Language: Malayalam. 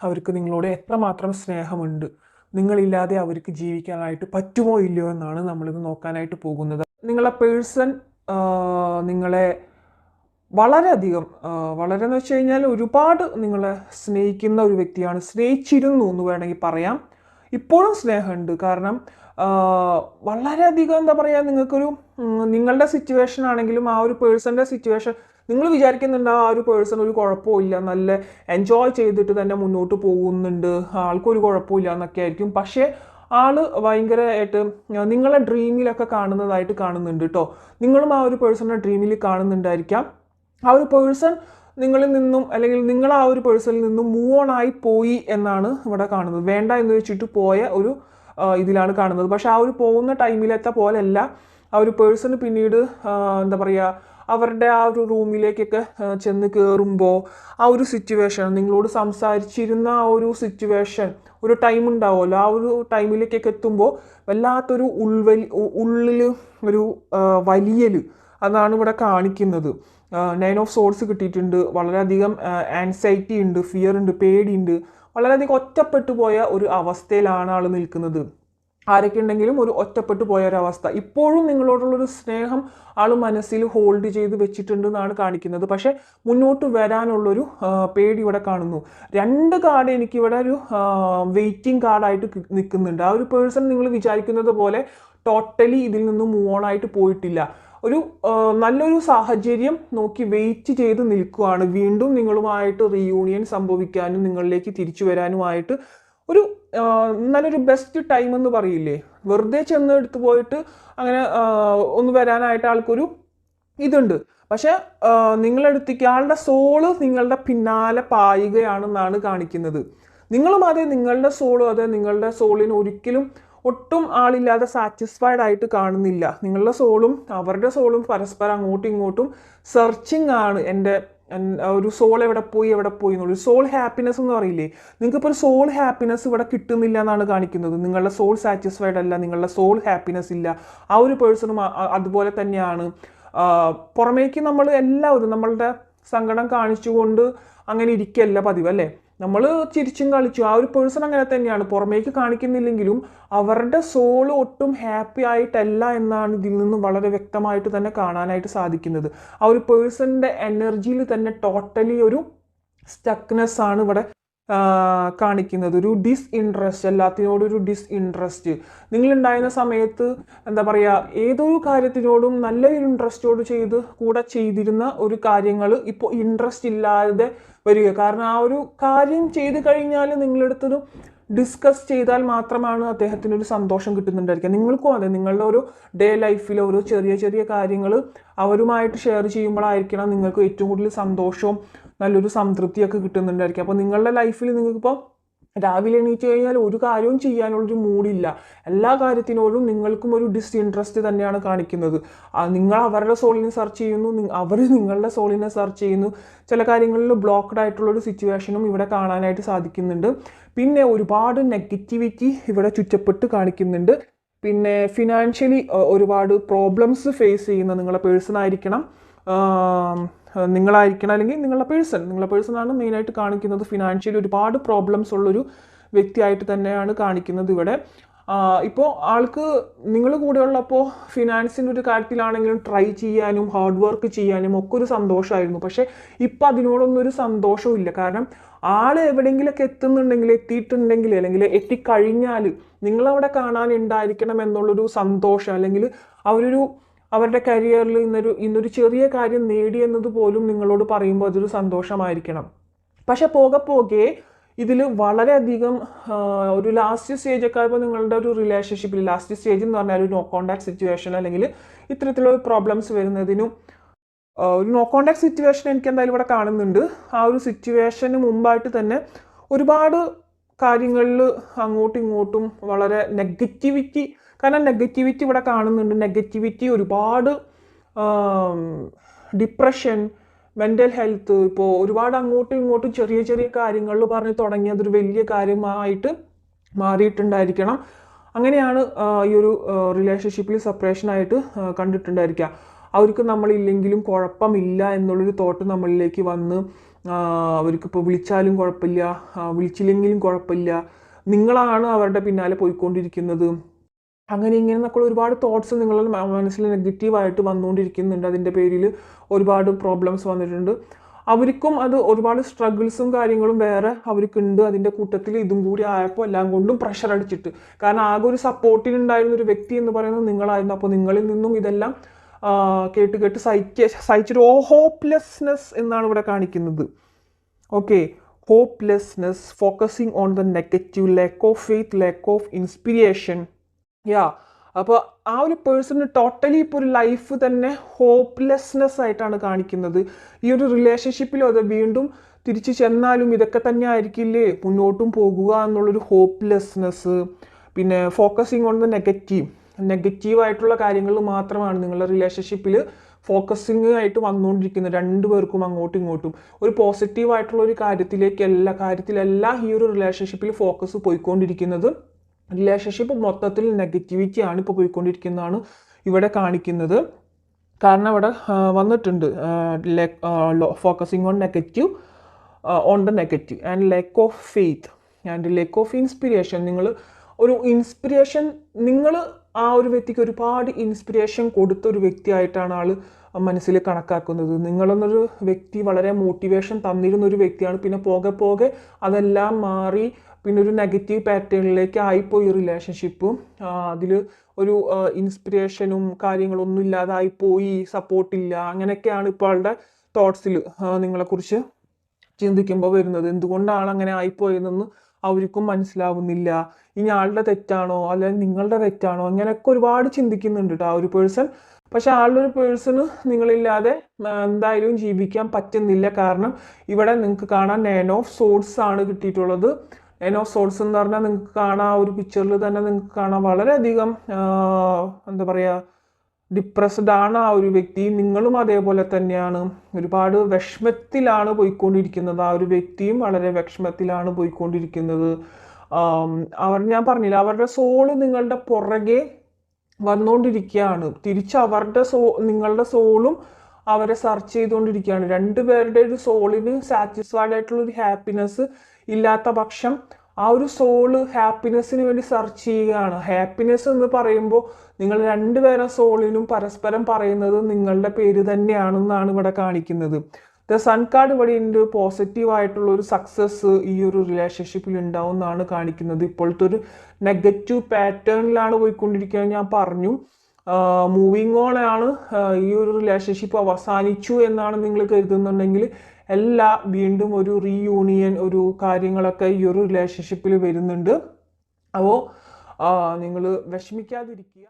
അവർക്ക് നിങ്ങളോട് എത്രമാത്രം സ്നേഹമുണ്ട്, നിങ്ങളില്ലാതെ അവർക്ക് ജീവിക്കാനായിട്ട് പറ്റുമോ ഇല്ലയോ എന്നാണ് നമ്മളിത് നോക്കാനായിട്ട് പോകുന്നത്. നിങ്ങളെ പേഴ്സൺ നിങ്ങളെ വളരെയധികം വളരെ എന്ന് വെച്ച് കഴിഞ്ഞാൽ ഒരുപാട് നിങ്ങളെ സ്നേഹിക്കുന്ന ഒരു വ്യക്തിയാണ്. സ്നേഹിച്ചിരുന്നു എന്ന് വേണമെങ്കിൽ പറയാം. ഇപ്പോഴും സ്നേഹമുണ്ട്. കാരണം വളരെയധികം എന്താ പറയുക, നിങ്ങൾക്കൊരു നിങ്ങളുടെ സിറ്റുവേഷൻ ആണെങ്കിലും ആ ഒരു പേഴ്സൻ്റെ സിറ്റുവേഷൻ നിങ്ങൾ വിചാരിക്കുന്നുണ്ട് ആ ഒരു പേഴ്സൺ ഒരു കുഴപ്പമില്ല, നല്ല എൻജോയ് ചെയ്തിട്ട് തന്നെ മുന്നോട്ട് പോകുന്നുണ്ട്, ആൾക്കൊരു കുഴപ്പമില്ല എന്നൊക്കെ ആയിരിക്കും. പക്ഷേ ആള് ഭയങ്കരമായിട്ട് നിങ്ങളെ ഡ്രീമിലൊക്കെ കാണുന്നതായിട്ട് കാണുന്നുണ്ട് കേട്ടോ. നിങ്ങളും ആ ഒരു പേഴ്സണെ ഡ്രീമിൽ കാണുന്നുണ്ടായിരിക്കാം. ആ ഒരു പേഴ്സൺ നിങ്ങളിൽ നിന്നും അല്ലെങ്കിൽ നിങ്ങൾ ആ ഒരു പേഴ്സണിൽ നിന്നും മൂവ് ഓൺ ആയി പോയി എന്നാണ് ഇവിടെ കാണുന്നത്. വേണ്ട എന്ന് വെച്ചിട്ട് പോയ ഒരു ഇതിലാണ് കാണുന്നത്. പക്ഷെ ആ ഒരു പോകുന്ന ടൈമിലത്തെ പോലെയല്ല ആ ഒരു പേഴ്സണ് പിന്നീട് എന്താ പറയുക, അവരുടെ ആ ഒരു റൂമിലേക്കൊക്കെ ചെന്ന് കയറുമ്പോൾ ആ ഒരു സിറ്റുവേഷൻ, നിങ്ങളോട് സംസാരിച്ചിരുന്ന ആ ഒരു സിറ്റുവേഷൻ, ഒരു ടൈം ഉണ്ടാവുമല്ലോ, ആ ഒരു ടൈമിലേക്കൊക്കെ എത്തുമ്പോൾ വല്ലാത്തൊരു ഉള്ളിൽ ഒരു വലിയൽ അതാണ് ഇവിടെ കാണിക്കുന്നത്. 9 ഓഫ് സോർട്സ് കിട്ടിയിട്ടുണ്ട്. വളരെയധികം ആൻസൈറ്റി ഉണ്ട്, ഫിയർ ഉണ്ട്, പേടിയുണ്ട്. വളരെയധികം ഒറ്റപ്പെട്ടു പോയ ഒരു അവസ്ഥയിലാണ് ആൾ നിൽക്കുന്നത്. ആരൊക്കെ ഉണ്ടെങ്കിലും ഒരു ഒറ്റപ്പെട്ടു പോയ ഒരവസ്ഥ. ഇപ്പോഴും നിങ്ങളോടുള്ളൊരു സ്നേഹം ആൾ മനസ്സിൽ ഹോൾഡ് ചെയ്ത് വെച്ചിട്ടുണ്ട് എന്നാണ് കാണിക്കുന്നത്. പക്ഷെ മുന്നോട്ട് വരാനുള്ളൊരു പേടി ഇവിടെ കാണുന്നു. 2 കാർഡ് എനിക്കിവിടെ ഒരു വെയിറ്റിംഗ് കാർഡായിട്ട് നിൽക്കുന്നുണ്ട്. ആ ഒരു പേഴ്സൺ നിങ്ങൾ വിചാരിക്കുന്നത് പോലെ ടോട്ടലി ഇതിൽ നിന്ന് മൂവ് ഓൺ ആയിട്ട് പോയിട്ടില്ല. ഒരു നല്ലൊരു സാഹചര്യം നോക്കി വെയിറ്റ് ചെയ്ത് നിൽക്കുകയാണ്. വീണ്ടും നിങ്ങളുമായിട്ട് റീയൂണിയൻ സംഭവിക്കാനും നിങ്ങളിലേക്ക് തിരിച്ചു വരാനുമായിട്ട് ഒരു നല്ലൊരു ബെസ്റ്റ് ടൈം എന്ന് പറയില്ലേ, വെറുതെ ചെന്ന് എടുത്തു പോയിട്ട് അങ്ങനെ ഒന്ന് വരാനായിട്ട് ആൾക്കൊരു ഇതുണ്ട്. പക്ഷെ നിങ്ങളെടുത്തേക്ക് ആളുടെ സോള് നിങ്ങളുടെ പിന്നാലെ പായുകയാണെന്നാണ് കാണിക്കുന്നത്. നിങ്ങളും അതെ, നിങ്ങളുടെ സോളും അതെ, നിങ്ങളുടെ സോളിന് ഒരിക്കലും ഒട്ടും ആളില്ലാതെ സാറ്റിസ്ഫൈഡ് ആയിട്ട് കാണുന്നില്ല. നിങ്ങളുടെ സോളും അവരുടെ സോളും പരസ്പരം അങ്ങോട്ടും ഇങ്ങോട്ടും സെർച്ചിങ് ആണ്. എൻ്റെ ഒരു സോൾ എവിടെ പോയി എന്നുള്ളൊരു സോൾ ഹാപ്പിനെസ് എന്ന് പറയില്ലേ, നിങ്ങൾക്കിപ്പോൾ ഒരു സോൾ ഹാപ്പിനെസ് ഇവിടെ കിട്ടുന്നില്ല എന്നാണ് കാണിക്കുന്നത്. നിങ്ങളുടെ സോൾ സാറ്റിസ്ഫൈഡ് അല്ല, നിങ്ങളുടെ സോൾ ഹാപ്പിനെസ് ഇല്ല. ആ ഒരു പേഴ്സണും അതുപോലെ തന്നെയാണ്. പുറമേക്ക് നമ്മൾ എല്ലാവരും നമ്മളുടെ സങ്കടം കാണിച്ചുകൊണ്ട് അങ്ങനെ ഇരിക്കല്ല പതിവ് അല്ലേ, നമ്മൾ ചിരിച്ചും കളിച്ചു. ആ ഒരു പേഴ്സൺ അങ്ങനെ തന്നെയാണ്, പുറമേക്ക് കാണിക്കുന്നില്ലെങ്കിലും അവരുടെ സോൾ ഒട്ടും ഹാപ്പി ആയിട്ടല്ല എന്നാണ് ഇതിൽ നിന്നും വളരെ വ്യക്തമായിട്ട് തന്നെ കാണാനായിട്ട് സാധിക്കുന്നത്. ആ ഒരു പേഴ്സണിൻ്റെ എനർജിയിൽ തന്നെ ടോട്ടലി ഒരു സ്റ്റക്നെസ് ആണ് ഇവിടെ കാണിക്കുന്നത്. ഒരു ഡിസ്ഇൻട്രസ്റ്റ്, എല്ലാത്തിനോടും ഒരു ഡിസ്ഇൻട്രസ്റ്റ്. നിങ്ങളുണ്ടായിരുന്ന സമയത്ത് എന്താ പറയുക, ഏതൊരു കാര്യത്തിനോടും നല്ലൊരു ഇൻട്രസ്റ്റോട് കൂടെ ചെയ്തിരുന്ന ഒരു കാര്യങ്ങൾ ഇപ്പോൾ ഇൻട്രസ്റ്റ് ഇല്ലാതെ വരിക. കാരണം ആ ഒരു കാര്യം ചെയ്ത് കഴിഞ്ഞാൽ നിങ്ങളെടുത്തൊരു ഡിസ്കസ് ചെയ്താൽ മാത്രമാണ് അദ്ദേഹത്തിനൊരു സന്തോഷം കിട്ടുന്നുണ്ടായിരിക്കുക. നിങ്ങൾക്കും അതെ, നിങ്ങളുടെ ഒരു ഡേ ലൈഫിലെ ഓരോ ചെറിയ ചെറിയ കാര്യങ്ങൾ അവരുമായിട്ട് ഷെയർ ചെയ്യുമ്പോഴായിരിക്കണം നിങ്ങൾക്ക് ഏറ്റവും കൂടുതൽ സന്തോഷവും നല്ലൊരു സംതൃപ്തിയൊക്കെ കിട്ടുന്നുണ്ടായിരിക്കും. അപ്പോൾ നിങ്ങളുടെ ലൈഫിൽ നിങ്ങൾക്കിപ്പോൾ രാവിലെ എണീറ്റ് കഴിഞ്ഞാൽ ഒരു കാര്യവും ചെയ്യാനുള്ളൊരു മൂഡില്ല. എല്ലാ കാര്യത്തിനോടും നിങ്ങൾക്കും ഒരു ഡിസ്ഇൻട്രസ്റ്റ് തന്നെയാണ് കാണിക്കുന്നത്. നിങ്ങൾ അവരുടെ സോളിനെ സെർച്ച് ചെയ്യുന്നു, അവർ നിങ്ങളുടെ സോളിനെ സെർച്ച് ചെയ്യുന്നു. ചില കാര്യങ്ങളിൽ ബ്ലോക്ക്ഡ് ആയിട്ടുള്ളൊരു സിറ്റുവേഷനും ഇവിടെ കാണാനായിട്ട് സാധിക്കുന്നുണ്ട്. പിന്നെ ഒരുപാട് നെഗറ്റിവിറ്റി ഇവിടെ ചുറ്റപ്പെട്ട് കാണിക്കുന്നുണ്ട്. പിന്നെ ഫിനാൻഷ്യലി ഒരുപാട് പ്രോബ്ലംസ് ഫേസ് ചെയ്യുന്ന നിങ്ങളെ പേഴ്സൺ ആയിരിക്കണം, നിങ്ങളായിരിക്കണം, അല്ലെങ്കിൽ നിങ്ങളുടെ പേഴ്സൺ ആണ് മെയിനായിട്ട് കാണിക്കുന്നത്. ഫിനാൻഷ്യലി ഒരുപാട് പ്രോബ്ലംസ് ഉള്ളൊരു വ്യക്തിയായിട്ട് തന്നെയാണ് കാണിക്കുന്നത് ഇവിടെ. ഇപ്പോൾ ആൾക്ക് നിങ്ങൾ കൂടെ ഉള്ളപ്പോൾ ഫിനാൻസിൻ്റെ ഒരു കാര്യത്തിലാണെങ്കിലും ട്രൈ ചെയ്യാനും ഹാർഡ് വർക്ക് ചെയ്യാനും ഒക്കെ ഒരു സന്തോഷമായിരുന്നു. പക്ഷേ ഇപ്പം അതിനോടൊന്നും ഒരു സന്തോഷവും ഇല്ല. കാരണം ആൾ എവിടെയെങ്കിലൊക്കെ എത്തിയിട്ടുണ്ടെങ്കിൽ അല്ലെങ്കിൽ എത്തിക്കഴിഞ്ഞാൽ നിങ്ങളവിടെ കാണാനുണ്ടായിരിക്കണം എന്നുള്ളൊരു സന്തോഷം, അല്ലെങ്കിൽ അവരുടെ കരിയറിൽ ഇന്നൊരു ചെറിയ കാര്യം നേടിയെന്നത് പോലും നിങ്ങളോട് പറയുമ്പോൾ അതൊരു സന്തോഷമായിരിക്കണം. പക്ഷെ പോകെ ഇതിൽ വളരെയധികം ഒരു ലാസ്റ്റ് സ്റ്റേജൊക്കെ ആയപ്പോൾ നിങ്ങളുടെ ഒരു റിലേഷൻഷിപ്പിൽ ലാസ്റ്റ് സ്റ്റേജ് എന്ന് പറഞ്ഞാൽ ഒരു നോ കോണ്ടാക്ട് സിറ്റുവേഷൻ അല്ലെങ്കിൽ ഇത്തരത്തിലുള്ള പ്രോബ്ലംസ് വരുന്നതിനും ഒരു നോ കോണ്ടാക്ട് സിറ്റുവേഷൻ എനിക്ക് എന്തായാലും ഇവിടെ കാണുന്നുണ്ട്. ആ ഒരു സിറ്റുവേഷന് മുമ്പായിട്ട് തന്നെ ഒരുപാട് കാര്യങ്ങളിൽ അങ്ങോട്ടും ഇങ്ങോട്ടും വളരെ നെഗറ്റിവിറ്റി, കാരണം നെഗറ്റിവിറ്റി ഇവിടെ കാണുന്നുണ്ട്. നെഗറ്റിവിറ്റി ഒരുപാട്, ഡിപ്രഷൻ, മെൻ്റൽ ഹെൽത്ത്, ഇപ്പോൾ ഒരുപാട് അങ്ങോട്ടും ഇങ്ങോട്ടും ചെറിയ ചെറിയ കാര്യങ്ങളിൽ പറഞ്ഞ് തുടങ്ങി അതൊരു വലിയ കാര്യമായിട്ട് മാറിയിട്ടുണ്ടായിരിക്കണം. അങ്ങനെയാണ് ഈ ഒരു റിലേഷൻഷിപ്പിൽ സെപ്പറേഷനായിട്ട് കണ്ടിട്ടുണ്ടായിരിക്കുക. അവർക്ക് നമ്മളില്ലെങ്കിലും കുഴപ്പമില്ല എന്നുള്ളൊരു തോട്ട് നമ്മളിലേക്ക് വന്ന് അവർക്കിപ്പോൾ വിളിച്ചാലും കുഴപ്പമില്ല, വിളിച്ചില്ലെങ്കിലും കുഴപ്പമില്ല, നിങ്ങളാണ് അവരുടെ പിന്നാലെ പോയിക്കൊണ്ടിരിക്കുന്നത്, അങ്ങനെ ഇങ്ങനെ എന്നൊക്കെയുള്ള ഒരുപാട് തോട്ട്സ് നിങ്ങളുടെ മനസ്സിൽ നെഗറ്റീവായിട്ട് വന്നുകൊണ്ടിരിക്കുന്നുണ്ട്. അതിൻ്റെ പേരിൽ ഒരുപാട് പ്രോബ്ലംസ് വന്നിട്ടുണ്ട്. അവർക്കും അത് ഒരുപാട് സ്ട്രഗിൾസും കാര്യങ്ങളും വേറെ അവർക്കുണ്ട്. അതിൻ്റെ കൂട്ടത്തിൽ ഇതും കൂടി ആയപ്പോൾ എല്ലാം കൊണ്ടും പ്രഷർ അടിച്ചിട്ട്, കാരണം ആകെ ഒരു സപ്പോർട്ടിനുണ്ടായിരുന്ന ഒരു വ്യക്തി എന്ന് പറയുന്നത് നിങ്ങളായിരുന്നു. അപ്പോൾ നിങ്ങളിൽ നിന്നും ഇതെല്ലാം കേട്ട് കേട്ട് സഹിച്ചൊരു ഹോപ്പ്ലെസ്നെസ് എന്നാണ് ഇവിടെ കാണിക്കുന്നത്. Okay, hopelessness, focusing on the negative, lack of faith, lack of inspiration. അപ്പോൾ ആ ഒരു പേഴ്സണ് ടോട്ടലി ഇപ്പോൾ ഒരു ലൈഫ് തന്നെ ഹോപ്പ്ലെസ്നെസ് ആയിട്ടാണ് കാണിക്കുന്നത്. ഈ ഒരു റിലേഷൻഷിപ്പിലോ അത് വീണ്ടും തിരിച്ചു ചെന്നാലും ഇതൊക്കെ തന്നെ ആയിരിക്കില്ലേ മുന്നോട്ടും പോകുക എന്നുള്ളൊരു ഹോപ്പ്ലെസ്നെസ്. പിന്നെ ഫോക്കസിങ് ഓൺ ദ നെഗറ്റീവായിട്ടുള്ള കാര്യങ്ങൾ മാത്രമാണ് നിങ്ങളുടെ റിലേഷൻഷിപ്പിൽ ഫോക്കസിങ് ആയിട്ട് വന്നുകൊണ്ടിരിക്കുന്നത്. രണ്ടുപേർക്കും അങ്ങോട്ടും ഇങ്ങോട്ടും ഒരു പോസിറ്റീവായിട്ടുള്ള ഒരു കാര്യത്തിലല്ല ഈ ഒരു റിലേഷൻഷിപ്പിൽ ഫോക്കസ് പോയിക്കൊണ്ടിരിക്കുന്നത്. റിലേഷൻഷിപ്പ് മൊത്തത്തിൽ നെഗറ്റിവിറ്റിയാണ് ഇപ്പോൾ പോയിക്കൊണ്ടിരിക്കുന്നതാണ് ഇവിടെ കാണിക്കുന്നത്. കാരണം ഇവിടെ വന്നിട്ടുണ്ട് focusing on the negative and lack of faith and lack of inspiration. നിങ്ങൾ ആ ഒരു വ്യക്തിക്ക് ഒരുപാട് ഇൻസ്പിരേഷൻ കൊടുത്ത ഒരു വ്യക്തിയായിട്ടാണ് ആൾ മനസ്സിൽ കണക്കാക്കുന്നത്. നിങ്ങളെന്നൊരു വ്യക്തി വളരെ മോട്ടിവേഷൻ തന്നിരുന്ന ഒരു വ്യക്തിയാണ്. പിന്നെ പോകെ അതെല്ലാം മാറി പിന്നെ ഒരു നെഗറ്റീവ് പാറ്റേണിലേക്ക് ആയിപ്പോയി റിലേഷൻഷിപ്പ്. അതിൽ ഒരു ഇൻസ്പിരേഷനും കാര്യങ്ങളൊന്നും ഇല്ലാതായിപ്പോയി, സപ്പോർട്ടില്ല, അങ്ങനെയൊക്കെയാണ് ഇപ്പോൾ ആളുടെ തോട്ട്സിൽ നിങ്ങളെക്കുറിച്ച് ചിന്തിക്കുമ്പോൾ വരുന്നത്. എന്തുകൊണ്ടാണ് അങ്ങനെ ആയിപ്പോയതെന്ന് അവർക്കും മനസ്സിലാവുന്നില്ല. ഇനി ആളുടെ തെറ്റാണോ അല്ലെങ്കിൽ നിങ്ങളുടെ തെറ്റാണോ, അങ്ങനെയൊക്കെ ഒരുപാട് ചിന്തിക്കുന്നുണ്ട് കേട്ടോ ആ ഒരു പേഴ്സൺ. പക്ഷെ ആളുടെ പേഴ്സണ് നിങ്ങളില്ലാതെ എന്തായാലും ജീവിക്കാൻ പറ്റുന്നില്ല. കാരണം ഇവിടെ നിങ്ങൾക്ക് കാണാൻ 9 ഓഫ് സോർഡ്സ് ആണ് കിട്ടിയിട്ടുള്ളത്. 9 ഓഫ് സോർഡ്സ് എന്ന് പറഞ്ഞാൽ നിങ്ങൾക്ക് കാണാം, ഒരു പിക്ചറിൽ തന്നെ നിങ്ങൾക്ക് കാണാം വളരെയധികം എന്താ പറയുക, ഡിപ്രസ്ഡ് ആണ് ആ ഒരു വ്യക്തി. നിങ്ങളും അതേപോലെ തന്നെയാണ്, ഒരുപാട് വിഷമത്തിലാണ് പോയിക്കൊണ്ടിരിക്കുന്നത്. ആ ഒരു വ്യക്തിയും വളരെ വിഷമത്തിലാണ് പോയിക്കൊണ്ടിരിക്കുന്നത്. ഞാൻ പറഞ്ഞില്ല, അവരുടെ സോള് നിങ്ങളുടെ പുറകെ വന്നുകൊണ്ടിരിക്കുകയാണ്. തിരിച്ച് നിങ്ങളുടെ സോളും അവരെ സെർച്ച് ചെയ്തുകൊണ്ടിരിക്കുകയാണ്. രണ്ടുപേരുടെ ഒരു സോളിന് സാറ്റിസ്ഫൈഡ് ആയിട്ടുള്ള ഒരു ഹാപ്പിനെസ് ഇല്ലാത്ത പക്ഷം ആ ഒരു സോള് ഹാപ്പിനെസ്സിന് വേണ്ടി സെർച്ച് ചെയ്യുകയാണ്. ഹാപ്പിനെസ് എന്ന് പറയുമ്പോൾ നിങ്ങൾ രണ്ടുപേരുടെ സോളിനും പരസ്പരം പറയുന്നത് നിങ്ങളുടെ പേര് തന്നെയാണെന്നാണ് ഇവിടെ കാണിക്കുന്നത്. ദ സൺ കാർഡ് ഇവിടെ ഉണ്ട്. പോസിറ്റീവായിട്ടുള്ള ഒരു സക്സസ് ഈ ഒരു റിലേഷൻഷിപ്പിൽ ഉണ്ടാവും എന്നാണ് കാണിക്കുന്നത്. ഇപ്പോഴത്തെ ഒരു നെഗറ്റീവ് പാറ്റേണിലാണ് പോയിക്കൊണ്ടിരിക്കുന്നത്. ഞാൻ പറഞ്ഞു മൂവിങ് ഓൺ ആണ്. ഈ ഒരു റിലേഷൻഷിപ്പ് അവസാനിച്ചു എന്നാണ് നിങ്ങൾ കരുതുന്നുണ്ടെങ്കിൽ വീണ്ടും ഒരു റീയൂണിയൻ, ഒരു കാര്യങ്ങളൊക്കെ ഈ ഒരു റിലേഷൻഷിപ്പിൽ വരുന്നുണ്ട്. അപ്പോൾ നിങ്ങൾ വിഷമിക്കാതിരിക്കുക.